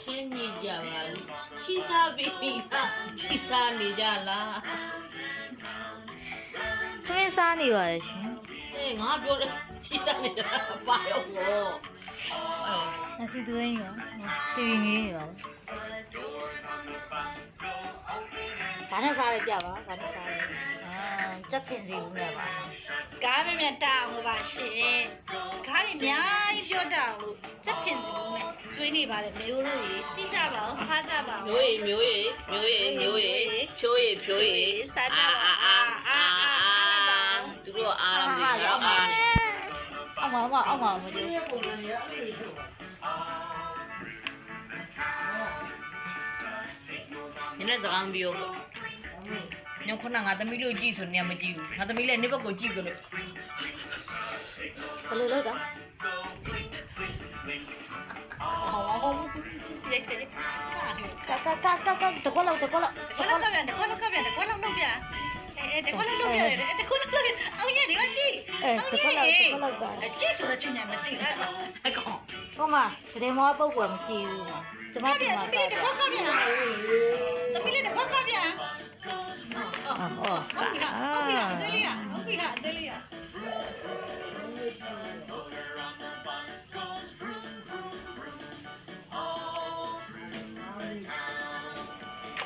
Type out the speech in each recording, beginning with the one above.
ချင်းမြည်ကြပါလိချီစားပြီးလားချီစားနေကြလား သမင်းစားနေပါလေရှင် ငါပြောတယ်ချီစားနေကြပါရောဘော နစီသွင်းရောတီဗီငင်းရောဘာနဲ့စားလဲပြပါဘာနဲ့စားလဲကြက်ခင်စီဦးနဲ့ပါ စကားမြန်မြန်တာအောင်ပါရှင်စကားတွေအများကြီးပြောတာအောင်လို့စက်ဖင်စီလုံးနဲ့ကျွေးနေပါတယ်မျိုးတို့ကြီးကြည့်ကြပါအောင်စားကြပါအောင် မျိုးရေဖြိုးရေ စားကြပါအောင် သူတို့အားမလို့တော့အားနေ အောက်မှာမကြည့် ညနေစကားမပြောညခုနငါသမီးလို့ကြည့်ဆိုနေမကြည့်ဘူးငါသမီးလည်းနေဘက်ကိုကြည့်ကြလို့ ဘယ်လိုလုပ်တာ ရိုက်တယ်ကား ကတကောလောက် တကွက်လောက်ပြန်အောင်ရဒီမကြည့်ကြည့်ဆိုတော့ချင်းညာမကြည့်အဲ့တော့ အကောင် ဟိုမှာတရေမောပုတ်ကွယ်မကြည့်ဘူးကျမ တမီးလေးတကွက်ကပြန်ဟုတ်ပြီဟာအသေးလေး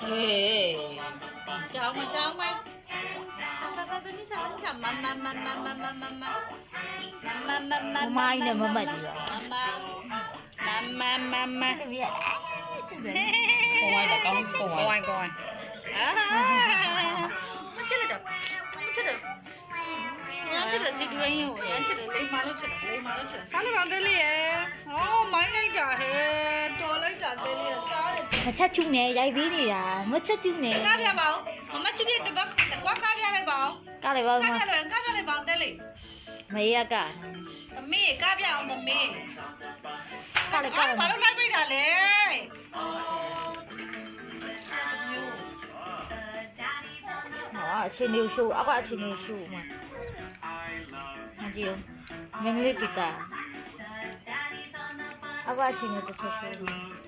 ဟေး ကြောင်းမသမီးစားမမ မိုင်းနဲ့မမတ်ကြီးပါ မ တပည့်ချစ်တယ် ကိုဝိုင်းတော့ကောင်းကိုဝိုင်း အာမချစ်လိုက်တော့ညချစ်တယ်ချစ်တွင်းရင်ရမ်းချစ်တယ်လိမ္မာလို့ချစ်တယ်စားလိုက်ပါသေးလေးရဲ့ဟောမိုင်းလိုက်တာဟဲ့တော်လိုက်တာသေးလေးကြားတယ် မချက်ချူနဲ့ရိုက်ပြီးနေတာမချက်ချူနဲ့ ကားပြပါဦးမမချစ်ပြတပတ်ကွာကားပြလိုက်ပါဦး ကားလေပါ ကားပြလိုက်ပါသေးလေး မေးရက သမီးကားပြအောင်သမီး ကားလေ ဘာလို့လိုက်ပိတ်တာလဲ ဟာအချင်းလေးရှိုးအကအချင်းလေးရှိုးမှာမကြည့်မင်းလေးပီတာအကအချင်းလေးတစ်ချက်ရှိုး